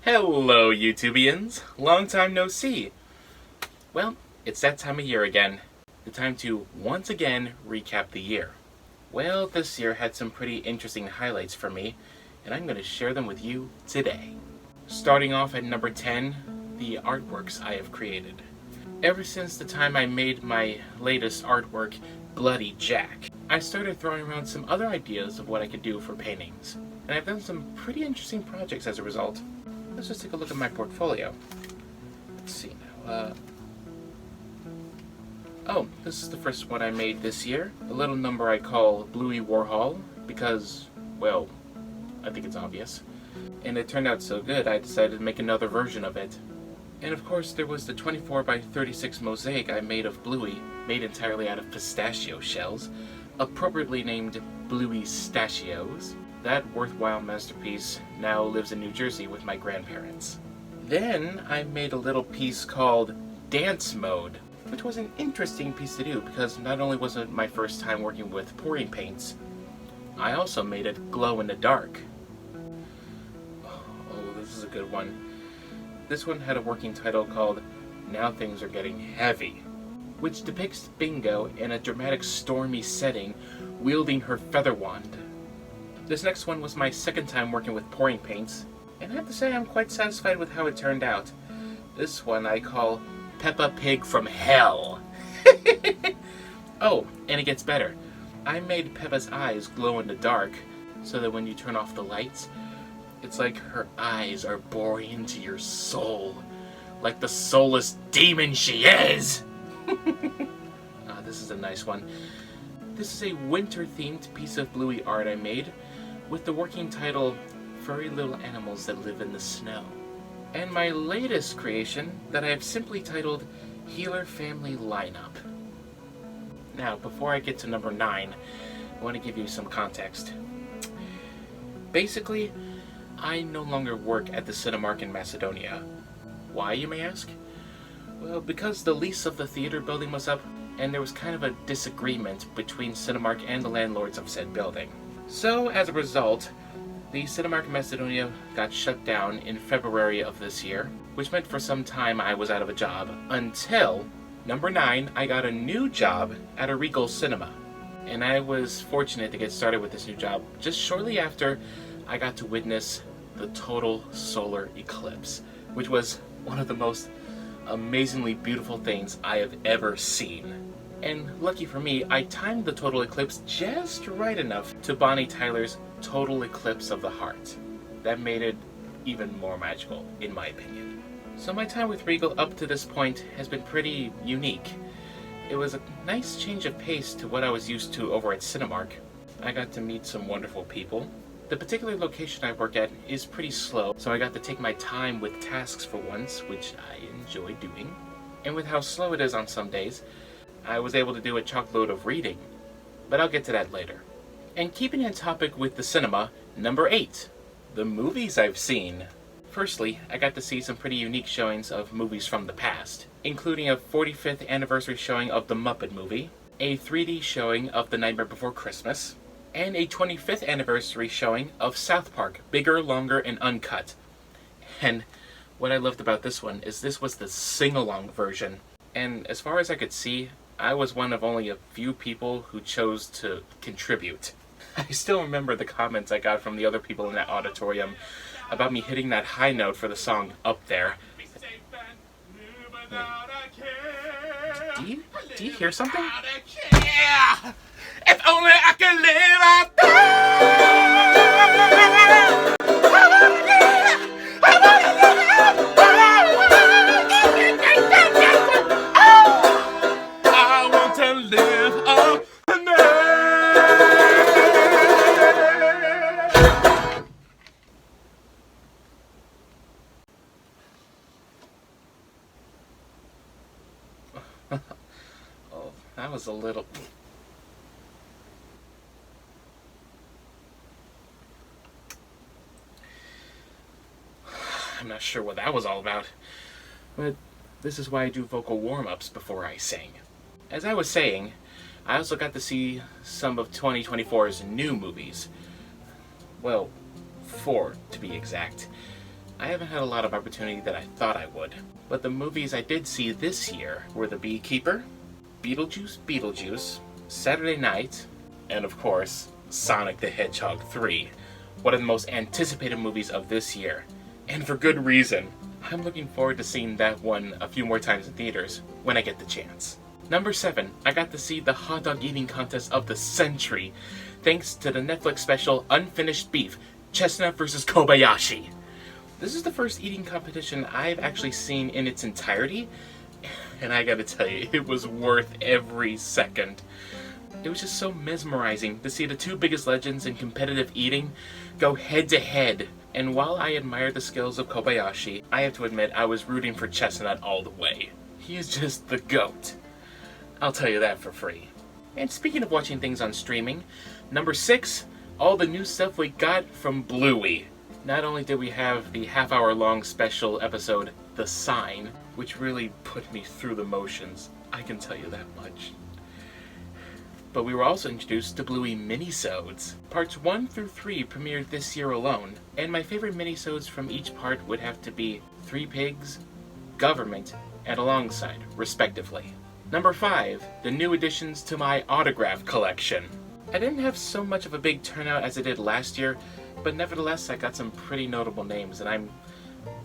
Hello, YouTubians! Long time no see! Well, it's that time of year again. The time to once again recap the year. Well, this year had some pretty interesting highlights for me, and I'm going to share them with you today. Starting off at number 10, the artworks I have created. Ever since the time I made my latest artwork, Bloody Jack, I started throwing around some other ideas of what I could do for paintings, and I've done some pretty interesting projects as a result. Let's just take a look at my portfolio. Let's see now. Oh, this is the first one I made this year. A little number I call Bluey Warhol because, well, I think it's obvious. And it turned out so good I decided to make another version of it. And of course there was the 24 by 36 mosaic I made of Bluey, made entirely out of pistachio shells, appropriately named Bluey Stachios. That worthwhile masterpiece now lives in New Jersey with my grandparents. Then I made a little piece called Dance Mode, which was an interesting piece to do because not only was it my first time working with pouring paints, I also made it glow in the dark. Oh, this is a good one. This one had a working title called Now Things Are Getting Heavy, which depicts Bingo in a dramatic stormy setting wielding her feather wand. This next one was my second time working with pouring paints, and I have to say I'm quite satisfied with how it turned out. This one I call Peppa Pig from Hell. Oh, and it gets better. I made Peppa's eyes glow in the dark, so that when you turn off the lights, it's like her eyes are boring into your soul, like the soulless demon she is! This is a nice one. This is a winter-themed piece of Bluey art I made, with the working title, Furry Little Animals That Live in the Snow. And my latest creation that I have simply titled Healer Family Lineup. Now, before I get to number 9, I want to give you some context. Basically, I no longer work at the Cinemark in Macedonia. Why, you may ask? Well, because the lease of the theater building was up, and there was kind of a disagreement between Cinemark and the landlords of said building. So, as a result, the Cinemark Macedonia got shut down in February of this year, which meant for some time I was out of a job, until, number 9, I got a new job at a Regal Cinema. And I was fortunate to get started with this new job just shortly after I got to witness the total solar eclipse, which was one of the most amazingly beautiful things I have ever seen. And lucky for me, I timed the total eclipse just right enough to Bonnie Tyler's Total Eclipse of the Heart. That made it even more magical, in my opinion. So my time with Regal up to this point has been pretty unique. It was a nice change of pace to what I was used to over at Cinemark. I got to meet some wonderful people. The particular location I work at is pretty slow, so I got to take my time with tasks for once, which I enjoy doing. And with how slow it is on some days, I was able to do a chockload of reading, but I'll get to that later. And keeping in topic with the cinema, number 8, the movies I've seen. Firstly, I got to see some pretty unique showings of movies from the past, including a 45th anniversary showing of The Muppet Movie, a 3D showing of The Nightmare Before Christmas, and a 25th anniversary showing of South Park, Bigger, Longer, and Uncut. And what I loved about this one is this was the sing-along version, and as far as I could see, I was one of only a few people who chose to contribute. I still remember the comments I got from the other people in that auditorium about me hitting that high note for the song Up There. Do you hear something? If only I could live out I want to live up Oh, that was a little... I'm not sure what that was all about, but this is why I do vocal warm-ups before I sing. As I was saying, I also got to see some of 2024's new movies. Well, 4 to be exact. I haven't had a lot of opportunity that I thought I would. But the movies I did see this year were The Beekeeper, Beetlejuice, Saturday Night, and of course, Sonic the Hedgehog 3. One of the most anticipated movies of this year. And for good reason. I'm looking forward to seeing that one a few more times in theaters when I get the chance. Number 7, I got to see the hot dog eating contest of the century, thanks to the Netflix special Unfinished Beef, Chestnut vs. Kobayashi. This is the first eating competition I've actually seen in its entirety, and I gotta tell you, it was worth every second. It was just so mesmerizing to see the two biggest legends in competitive eating go head to head. And while I admire the skills of Kobayashi, I have to admit I was rooting for Chestnut all the way. He is just the GOAT. I'll tell you that for free. And speaking of watching things on streaming, number 6, all the new stuff we got from Bluey. Not only did we have the half-hour-long special episode, The Sign, which really put me through the motions, I can tell you that much. But we were also introduced to Bluey minisodes. Parts 1 through 3 premiered this year alone, and my favorite minisodes from each part would have to be Three Pigs, Government, and Alongside, respectively. Number 5, the new additions to my autograph collection. I didn't have so much of a big turnout as I did last year, but nevertheless I got some pretty notable names, and I'm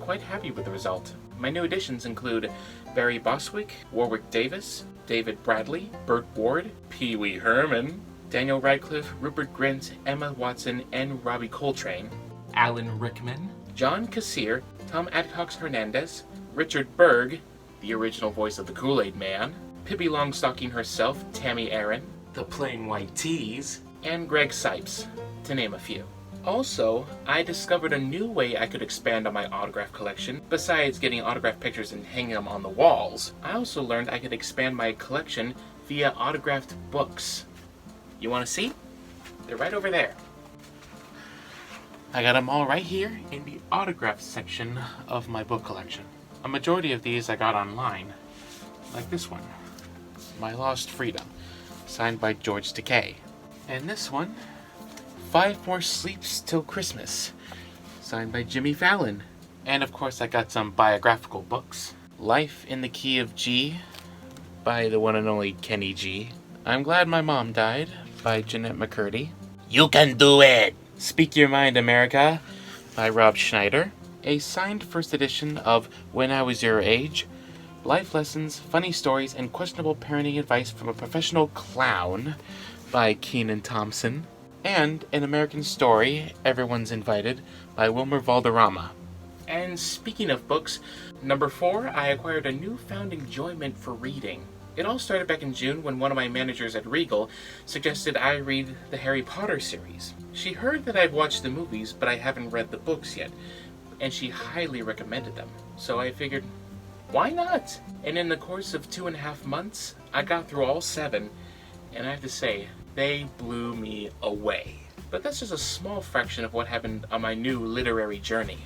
quite happy with the result. My new additions include Barry Bostwick, Warwick Davis, David Bradley, Burt Ward, Pee Wee Herman, Daniel Radcliffe, Rupert Grint, Emma Watson, and Robbie Coltrane, Alan Rickman, John Kassir, Tom Adcox Hernandez, Richard Berg, the original voice of the Kool-Aid Man, Pippi Longstocking herself, Tammy Aaron, the Plain White Tees, and Greg Sipes, to name a few. Also, I discovered a new way I could expand on my autograph collection. Besides getting autograph pictures and hanging them on the walls, I also learned I could expand my collection via autographed books. You want to see? They're right over there. I got them all right here in the autograph section of my book collection. A majority of these I got online, like this one, My Lost Freedom, signed by George Takei. And this one, 5 More Sleeps Till Christmas, signed by Jimmy Fallon. And of course I got some biographical books. Life in the Key of G, by the one and only Kenny G. I'm Glad My Mom Died, by Jeanette McCurdy. You Can Do It! Speak Your Mind, America, by Rob Schneider. A signed first edition of When I Was Your Age, Life Lessons, Funny Stories, and Questionable Parenting Advice from a Professional Clown, by Kenan Thompson. And An American Story, Everyone's Invited, by Wilmer Valderrama. And speaking of books, number 4, I acquired a newfound enjoyment for reading. It all started back in June when one of my managers at Regal suggested I read the Harry Potter series. She heard that I've watched the movies, but I haven't read the books yet, and she highly recommended them. So I figured, why not? And in the course of 2.5 months, I got through all 7, and I have to say, they blew me away. But that's just a small fraction of what happened on my new literary journey.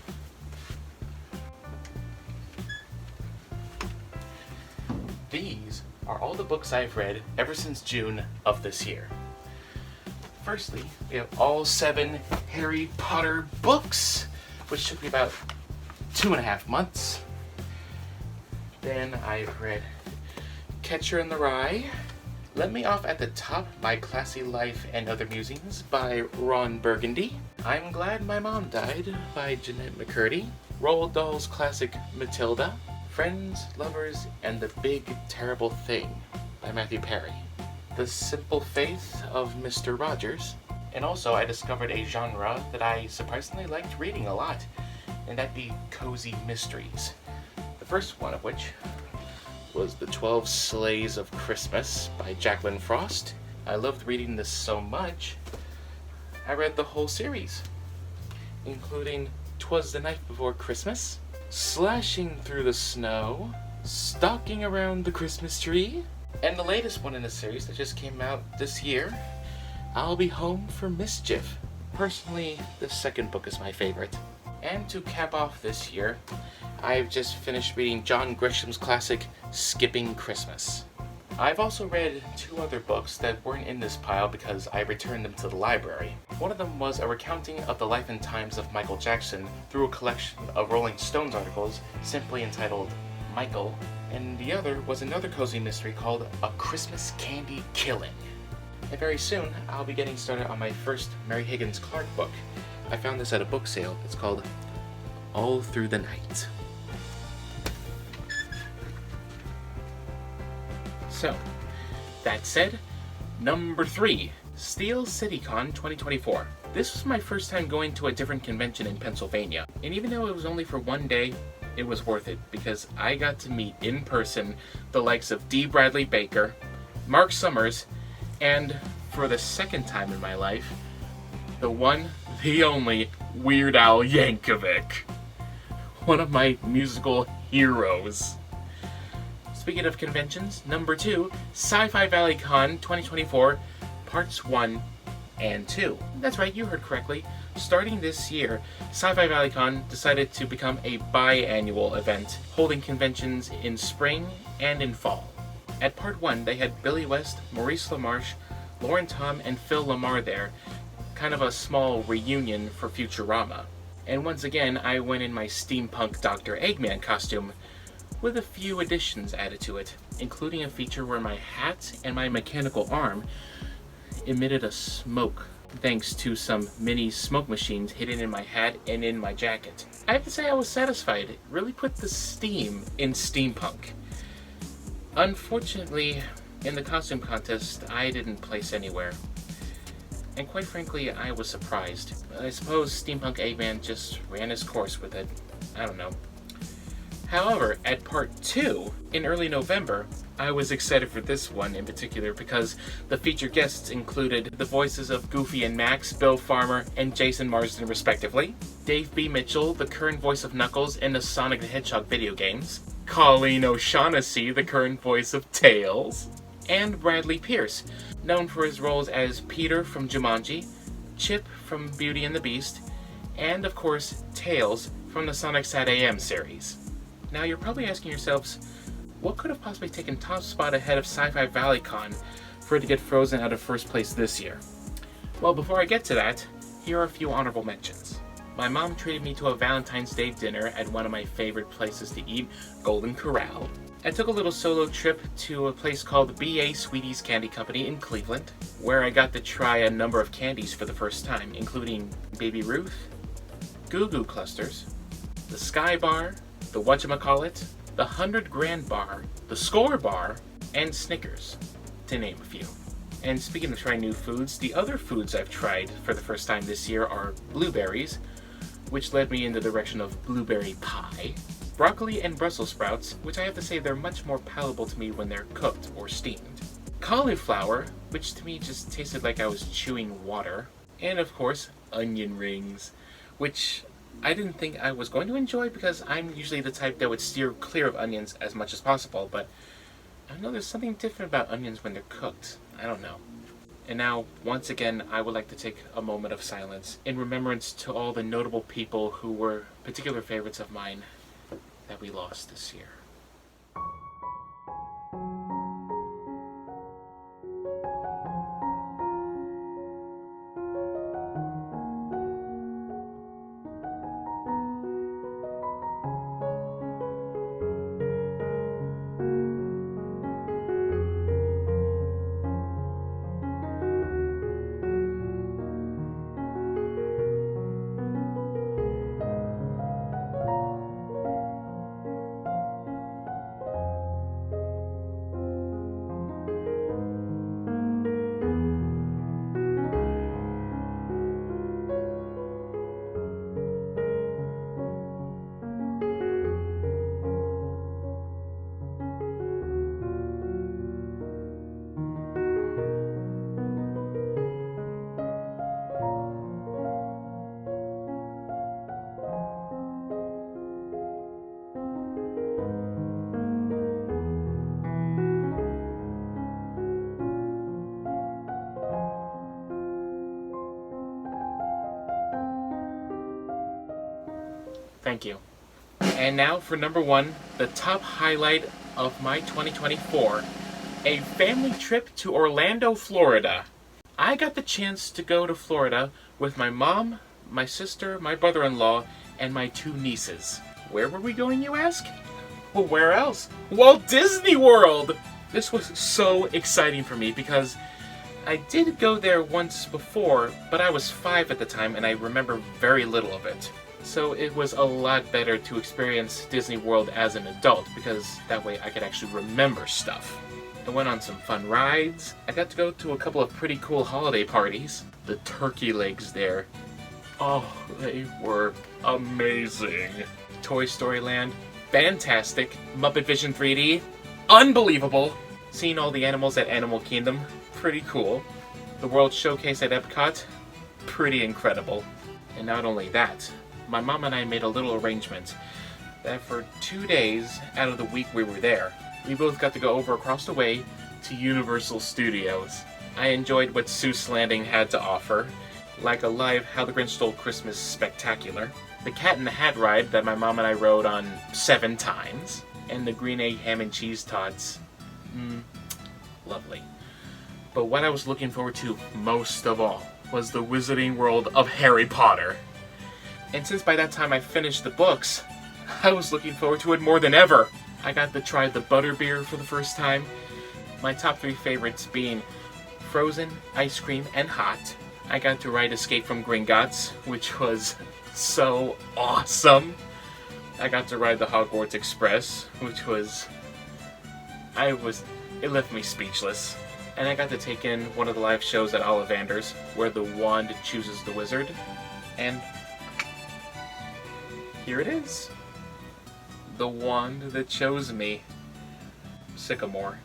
These are all the books I've read ever since June of this year. Firstly, we have all 7 Harry Potter books, which took me about 2.5 months. Then I've read Catcher in the Rye, Let Me Off at the Top, My Classy Life and Other Musings by Ron Burgundy, I'm Glad My Mom Died by Jeanette McCurdy, Roald Dahl's classic Matilda, Friends, Lovers, and the Big Terrible Thing by Matthew Perry, The Simple Faith of Mr. Rogers, and also I discovered a genre that I surprisingly liked reading a lot, and that'd be cozy mysteries. The first one of which was The 12 Sleighs of Christmas by Jacqueline Frost. I loved reading this so much, I read the whole series, including 'Twas the Night Before Christmas, Slashing Through the Snow, Stalking Around the Christmas Tree, and the latest one in the series that just came out this year, I'll Be Home for Mischief. Personally, the second book is my favorite. And to cap off this year, I've just finished reading John Grisham's classic, Skipping Christmas. I've also read 2 other books that weren't in this pile because I returned them to the library. One of them was a recounting of the life and times of Michael Jackson through a collection of Rolling Stones articles simply entitled Michael, and the other was another cozy mystery called A Christmas Candy Killing. And very soon, I'll be getting started on my first Mary Higgins Clark book. I found this at a book sale. It's called All Through the Night. So, that said, number 3, Steel CityCon 2024. This was my first time going to a different convention in Pennsylvania, and even though it was only for one day, it was worth it because I got to meet in person the likes of D. Bradley Baker, Mark Summers, and for the second time in my life, the one, the only Weird Al Yankovic. One of my musical heroes. Speaking of conventions, number 2, Sci-Fi Valley Con 2024, Parts 1 and 2. That's right, you heard correctly. Starting this year, Sci-Fi Valley Con decided to become a biannual event, holding conventions in spring and in fall. At Part 1, they had Billy West, Maurice LaMarche, Lauren Tom, and Phil Lamar there, kind of a small reunion for Futurama. And once again, I went in my steampunk Dr. Eggman costume, with a few additions added to it, including a feature where my hat and my mechanical arm emitted a smoke, thanks to some mini smoke machines hidden in my hat and in my jacket. I have to say I was satisfied. It really put the steam in steampunk. Unfortunately, in the costume contest, I didn't place anywhere. And quite frankly, I was surprised. I suppose Steampunk Eggman just ran his course with it. I don't know. However, at Part 2, in early November, I was excited for this one in particular because the featured guests included the voices of Goofy and Max, Bill Farmer, and Jason Marsden respectively, Dave B. Mitchell, the current voice of Knuckles in the Sonic the Hedgehog video games, Colleen O'Shaughnessy, the current voice of Tails, and Bradley Pierce, known for his roles as Peter from Jumanji, Chip from Beauty and the Beast, and of course, Tails from the Sonic Sat AM series. Now you're probably asking yourselves, what could have possibly taken top spot ahead of Sci-Fi Valley Con for it to get frozen out of first place this year? Well, before I get to that, here are a few honorable mentions. My mom treated me to a Valentine's Day dinner at one of my favorite places to eat, Golden Corral. I took a little solo trip to a place called B.A. Sweeties Candy Company in Cleveland, where I got to try a number of candies for the first time, including Baby Ruth, Goo Goo Clusters, the Sky Bar, the Whatchamacallit, the 100 Grand Bar, the Score Bar, and Snickers, to name a few. And speaking of trying new foods, the other foods I've tried for the first time this year are blueberries, which led me in the direction of blueberry pie, broccoli and Brussels sprouts, which I have to say they're much more palatable to me when they're cooked or steamed, cauliflower, which to me just tasted like I was chewing water, and of course, onion rings, which I didn't think I was going to enjoy because I'm usually the type that would steer clear of onions as much as possible, but I know there's something different about onions when they're cooked. I don't know. And now, once again, I would like to take a moment of silence in remembrance to all the notable people who were particular favorites of mine that we lost this year. Thank you. And now for number 1, the top highlight of my 2024, A family trip to Orlando, Florida. I got the chance to go to Florida with my mom, my sister, my brother-in-law, and my 2 nieces. Where were we going, you ask? Well, where else? Walt Disney World! This was so exciting for me because I did go there once before, but I was 5 at the time and I remember very little of it. So it was a lot better to experience Disney World as an adult because that way I could actually remember stuff. I went on some fun rides. I got to go to a couple of pretty cool holiday parties. The turkey legs there. Oh, they were amazing. Toy Story Land. Fantastic. Muppet Vision 3D. Unbelievable. Seeing all the animals at Animal Kingdom. Pretty cool. The World Showcase at Epcot. Pretty incredible. And not only that, my mom and I made a little arrangement that for 2 days out of the week we were there, we both got to go over across the way to Universal Studios. I enjoyed what Seuss Landing had to offer, like a live How the Grinch Stole Christmas spectacular, the Cat in the Hat ride that my mom and I rode on 7 times, and the green egg ham and cheese tots. Lovely. But what I was looking forward to most of all was the Wizarding World of Harry Potter. And since by that time I finished the books, I was looking forward to it more than ever. I got to try the butterbeer for the first time. My top 3 favorites being frozen, ice cream, and hot. I got to ride Escape from Gringotts, which was so awesome. I got to ride the Hogwarts Express, which was... it left me speechless. And I got to take in one of the live shows at Ollivander's, where the wand chooses the wizard. And here it is. The wand that chose me. Sycamore,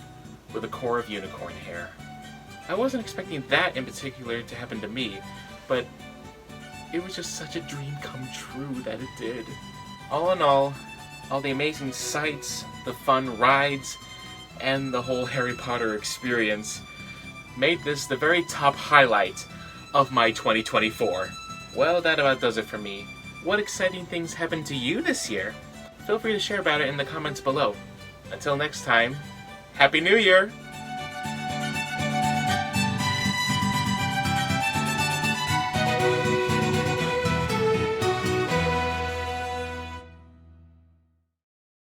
with a core of unicorn hair. I wasn't expecting that in particular to happen to me, but it was just such a dream come true that it did. All in all the amazing sights, the fun rides, and the whole Harry Potter experience made this the very top highlight of my 2024. Well, that about does it for me. What exciting things happened to you this year? Feel free to share about it in the comments below. Until next time, Happy New Year!